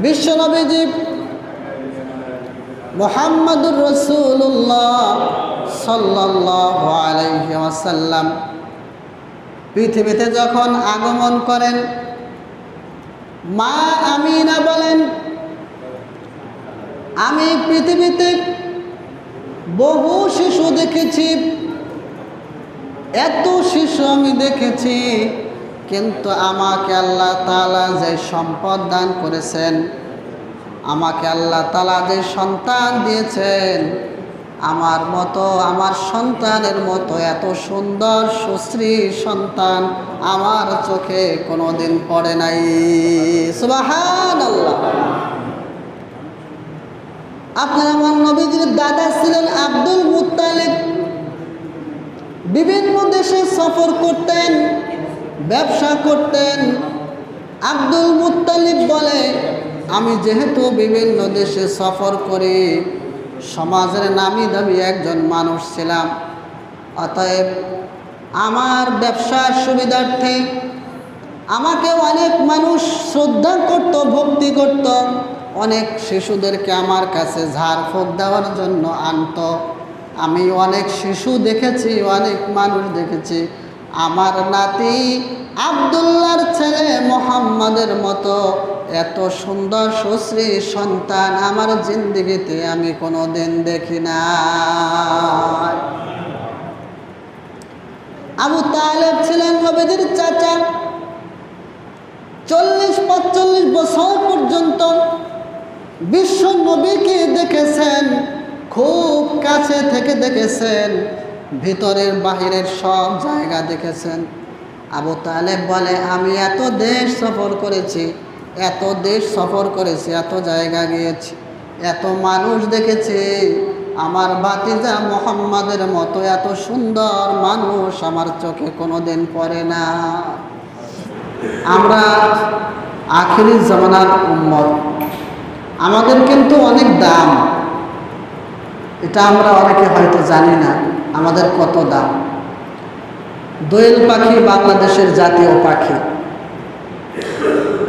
বিশ্বনবীজি মুহাম্মদুর রাসূলুল্লাহ সাল্লাল্লাহু আলাইহি ওয়াসাল্লাম পৃথিবীতে যখন আগমন করেন, মা আমিনা বলেন, আমি পৃথিবীতে বহু শিশু দেখেছি, এত শিশু আমি দেখেছি, কিন্তু আমাকে আল্লাহ তাআলা যে সম্পদ দান করেছেন, আমাকে আল্লাহ তাআলা যে সন্তান দিয়েছেন, আমার মতো, আমার সন্তানের মতো এত সুন্দর সুশ্রী সন্তান আমার চোখে কোনোদিন পড়ে নাই। সুবহানাল্লাহ। আপনার আমার নবীজির দাদা ছিলেন আব্দুল মুত্তালিব। বিভিন্ন দেশে সফর করতেন, ব্যবসা করতেন। আব্দুল মুত্তালিব বলে, আমি যেহেতু বিভিন্ন দেশে সফর করি, সমাজের নামি দামি একজন মানুষ ছিলাম, অতএব আমার ব্যবসার সুবিধার্থে আমাকে অনেক মানুষ শ্রদ্ধা করত, ভক্তি করত। অনেক শিশুদেরকে আমার কাছে ঝাড়ফুঁক দেওয়ার জন্য আনত। আমি অনেক শিশু দেখেছি, অনেক মানুষ দেখেছি। আমার নাতি আব্দুল্লাহর ছেলে মোহাম্মদের মতো এত সুন্দর সুশ্রী সন্তান আমার জিন্দেগিতে আমি কোনো দিন দেখি না। আবু তালেব ছিলেন নবীজির চাচা। 40-45 বছর পর্যন্ত বিশ্ব নবীকে দেখেছেন, খুব কাছে থেকে দেখেছেন, ভিতরের বাহিরের সব জায়গা দেখেছেন। আবু তালেব বলে, আমি এত দেশ সফর করেছি, এত দেশ সফর করেছি, এত জায়গা গিয়েছি, এত মানুষ দেখেছি, আমার ভাতিজা মুহাম্মাদের মতো এত সুন্দর মানুষ আমার চোখে কোনোদিন পড়ে না। আমরা আখিরি জামানার উম্মত, আমাদের কিন্তু অনেক দাম। এটা আমরা অনেকে হয়তো জানি না আমাদের কত দাম। দোয়েল পাখি বাংলাদেশের জাতীয় পাখি।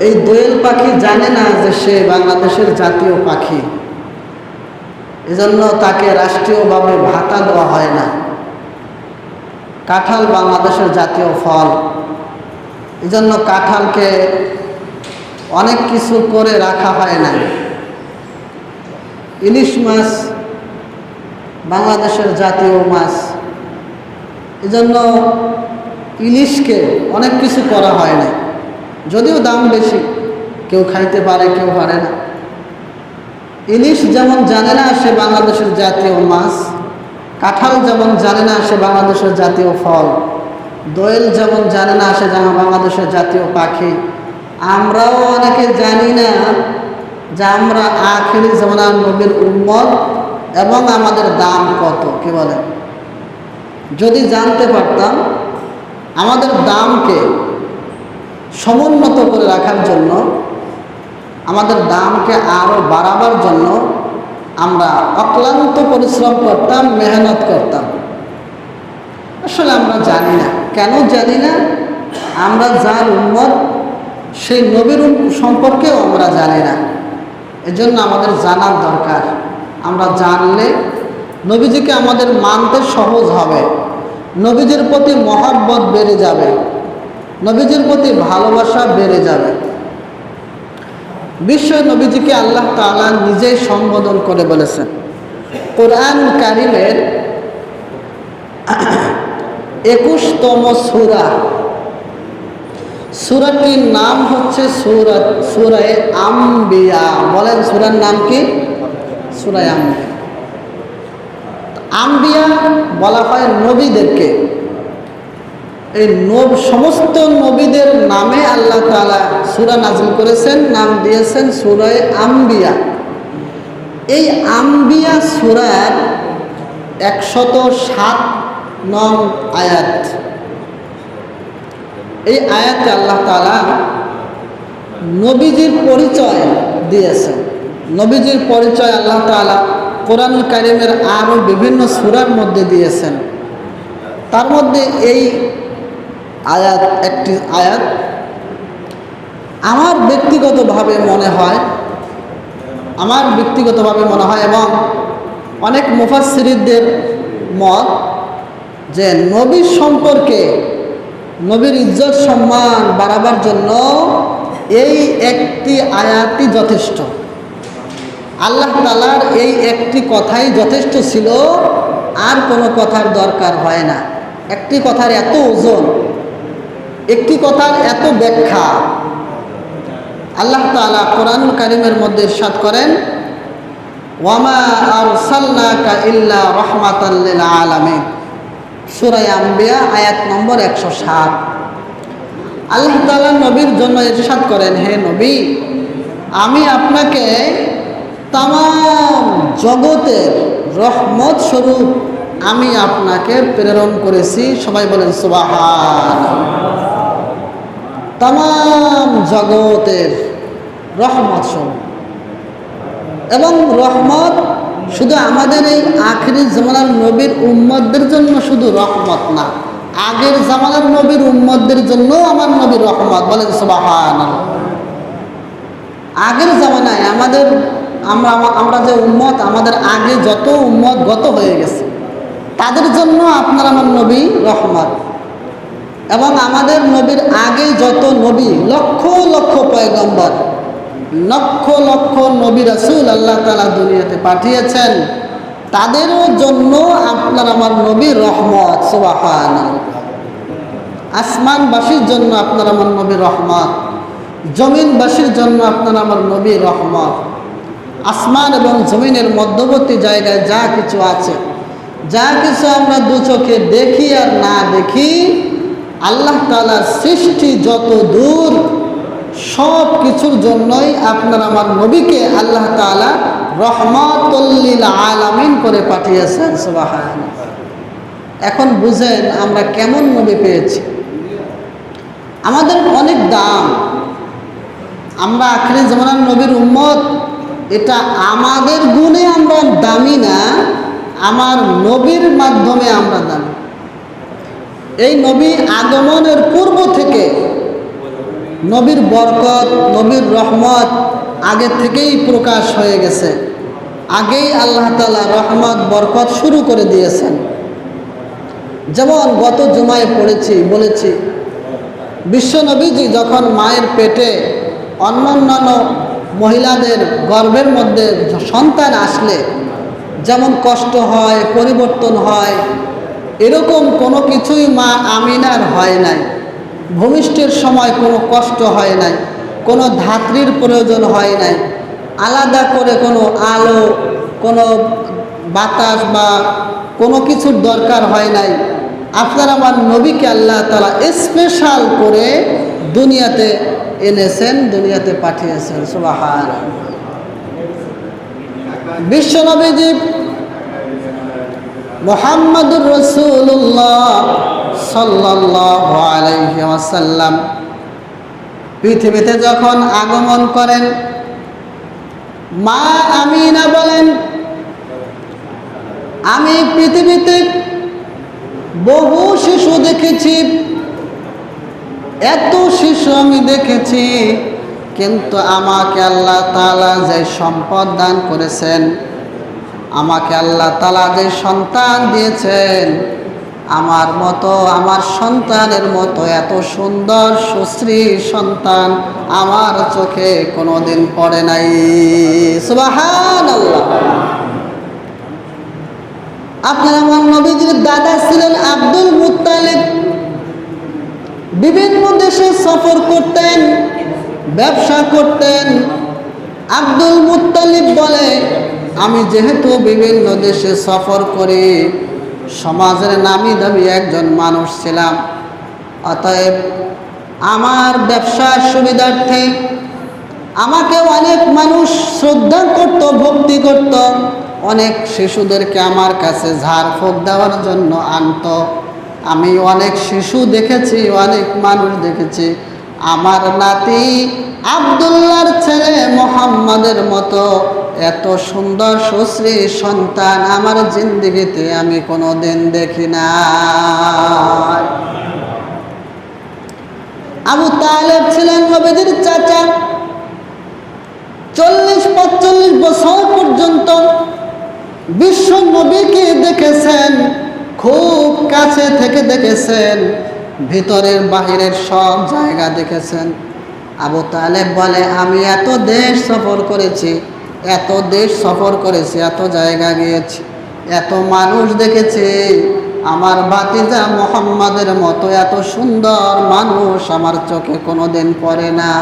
এই দোয়েল পাখি জানে না যে সে বাংলাদেশের জাতীয় পাখি, এজন্য তাকে রাষ্ট্রীয়ভাবে ভাতা দেওয়া হয় না। কাঁঠাল বাংলাদেশের জাতীয় ফল, এজন্য কাঁঠালকে অনেক কিছু করে রাখা হয় না। ইলিশ মাছ বাংলাদেশের জাতীয় মাছ, এজন্য ইলিশকে অনেক কিছু করা হয় না। যদিও দাম বেশি, কেউ খাইতে পারে, কেউ পারে না। ইলিশ যেমন জানে না সে বাংলাদেশের জাতীয় মাছ, কাঁঠাল যেমন জানে না সে বাংলাদেশের জাতীয় ফল, দোয়েল যেমন জানে না সে বাংলাদেশের জাতীয় পাখি, আমরাও অনেকে জানি না যে আমরা আখিরি জামানার নবীর উম্মত এবং আমাদের দাম কত। কি বলেন? যদি জানতে পারতাম, আমাদের দামকে সমুন্নত করে রাখার জন্য, আমাদের দামকে আরও বাড়াবার জন্য আমরা অক্লান্ত পরিশ্রম করতাম, মেহনত করতাম। আসলে আমরা জানি না। কেন জানি না? আমরা যার উম্মত সেই নবীর সম্পর্কেও আমরা জানি না। এজন্য আমাদের জানার দরকার। আমরা জানলে নবীজিকে আমাদের মানতে সহজ হবে, নবীজির প্রতি মহব্বত বেড়ে যাবে, নবীজির প্রতি ভালোবাসা বেড়ে যাবে। বিশ্ব নবীজিকে আল্লাহ তাআলা নিজেই সম্বোধন করে বলেছেন। কোরআন কারিমের 21তম সূরা, সূরাটির নাম হচ্ছে সূরা আম্বিয়া। বলেন সূরার নাম কি? সূরা আম্বিয়া। আম্বিয়া বলা হয় নবীদেরকে। এই সমস্ত নবীদের নামে আল্লাহ তাআলা সূরা নাযিল করেছেন, নাম দিয়েছেন সূরা আম্বিয়া। এই আম্বিয়া সূরার 107 নং আয়াত। এই আয়াতে আল্লাহ তাআলা নবীজির পরিচয় দিয়েছেন। নবীজির পরিচয় আল্লাহ তাআলা কোরআন কারিমের আরও বিভিন্ন সূরার মধ্যে দিয়েছেন। তার মধ্যে এই আয়াত একটি আয়াত আমার ব্যক্তিগতভাবে মনে হয় আমার ব্যক্তিগতভাবে মনে হয় এবং অনেক মুফাসসিরদের মত যে নবীর সম্পর্কে নবীর ইজ্জত সম্মান বাড়াবার জন্য এই একটি আয়াতই যথেষ্ট। আল্লাহ তাআলার এই একটি কথাই যথেষ্ট ছিল, আর কোনো কথার দরকার হয় না। একটি কথার এত ওজন, একটি কথার এত ব্যাখ্যা। আল্লাহ তাআলা কোরআনুল কারীমের মধ্যে ইরশাদ করেন, ওয়ামা আরসালনাকা ইল্লা রাহমাতাল লিল আলামিন, সূরা আম্বিয়া আয়াত নম্বর 107। আল্লাহ তাআলা নবীর জন্য ইরশাদ করেন, হে নবী, আমি আপনাকে তাম জগতের রহমত স্বরূপ আমি আপনাকে প্রেরণ করেছি। সবাই বলেন সুবহানাল্লাহ। তাম জগতের রহমত স্বরূপ, এবং রহমত শুধু আমাদের এই আখিরি জামানার নবীর উম্মতদের জন্য শুধু রহমত না, আগের জামানার নবীর উম্মতদের জন্য আমার নবীর রহমত। বলেন সুবহানাল্লাহ। আগের জামানায় আমরা যে উম্মত, আমাদের আগে যত উম্মত গত হয়ে গেছে তাদের জন্য আপনার আমার নবী রহমত, এবং আমাদের নবীর আগে যত নবী, লক্ষ লক্ষ পয়গম্বর, লক্ষ লক্ষ নবী রাসূল আল্লাহ তাআলা দুনিয়াতে পাঠিয়েছেন, তাদেরও জন্য আপনার আমার নবী রহমত। সুবহানাল্লাহ। আসমানবাসীর জন্য আপনার আমার নবী রহমত, জমিনবাসীর জন্য আপনার আমার নবী রহমত। আসমান এবং জমিনের মধ্যবর্তী জায়গায় যা কিছু আছে, যা কিছু আমরা দু চোখে দেখি আর না দেখি, আল্লাহ তাআলার সৃষ্টি যত দূর, সব কিছুর জন্যই আপনার আমার নবীকে আল্লাহ তাআলা রহমাতুল লিল আলামিন করে পাঠিয়েছেন। সুবহানাল্লাহ। এখন বুঝেন আমরা কেমন নবী পেয়েছি। আমাদের অনেক দাম। আমরা আখিরি জামানার নবীর উম্মত, এটা আমাদের গুণে আমরা দামি না, আমার নবীর মাধ্যমে আমরা দামি। এই নবী আগমনের পূর্ব থেকে নবীর বরকত, নবীর রহমত আগে থেকেই প্রকাশ হয়ে গেছে। আগেই আল্লাহ তাআলা রহমত বরকত শুরু করে দিয়েছেন। যেমন গত জুমায় বলেছি, বিশ্ব নবীজি যখন মায়ের পেটে অন্যান্য মহিলাদের গর্ভের মধ্যে সন্তান আসলে যেমন কষ্ট হয়, পরিবর্তন হয়, এরকম কোনো কিছুই মা আমিনার হয় নাই। ভূমিষ্ঠের সময় কোনো কষ্ট হয় নাই, কোনো ধাত্রীর প্রয়োজন হয় নাই, আলাদা করে কোনো আলো, কোনো বাতাস বা কোনো কিছুর দরকার হয় নাই। আপনার আমার নবীকে আল্লাহ তাআলা স্পেশাল করে দুনিয়াতে এনেছেন, দুনিয়াতে পাঠিয়েছেন। সুবহানাল্লাহ। বিশ্ব নবীজি মুহাম্মাদুর রাসূলুল্লাহ সাল্লাল্লাহু আলাইহি ওয়াসাল্লাম পৃথিবীতে যখন আগমন করেন, মা আমিনা বলেন, আমি পৃথিবীতে বহু শিশু দেখেছি, এত শিশু আমি দেখেছি, কিন্তু আমাকে আল্লাহ তাআলা যে সম্পদ দান করেছেন, আমাকে আল্লাহ তাআলা যে সন্তান দিয়েছেন, আমার মতো, আমার সন্তানের মতো এত সুন্দর সুশ্রী সন্তান আমার চোখে কোনোদিন পড়ে নাই। সুবহানাল্লাহ। আপনার আমার নবীজির দাদা ছিলেন আব্দুল মুত্তালিব। বিভিন্ন দেশে সফর করতেন, ব্যবসা করতেন। আব্দুল মুত্তালিব বলে, আমি যেহেতু বিভিন্ন দেশে সফর করি, সমাজের নামি দামি একজন মানুষ ছিলাম, অতএব আমার ব্যবসার সুবিধার্থে আমাকে অনেক মানুষ শ্রদ্ধা করত, ভক্তি করত। অনেক শিশুদেরকে আমার কাছে ঝাড়ফুঁক দেওয়ার জন্য আনত। আমি অনেক শিশু দেখেছি, অনেক মানুষ দেখেছি। আমার নাতি আব্দুল্লাহর ছেলে মুহাম্মাদের মতো এত সুন্দর সুশ্রী সন্তান আমার জিন্দেগিতে আমি কোনোদিন দেখি না। আবু তালেব ছিলেন নবীজির চাচা। 40-45 বছর পর্যন্ত বিশ্ব নবীকে দেখেছেন, খুব কাছে থেকে দেখেছেন, ভিতরের বাহিরের সব জায়গা দেখেছেন। আবু তালেব বলে, আমি এত দেশ সফর করেছি, এত দেশ সফর করেছি, এত জায়গা গিয়েছি, এত মানুষ দেখেছি, আমার ভাতিজা মুহাম্মাদের মতো এত সুন্দর মানুষ আমার চোখে কোনোদিন পড়ে না।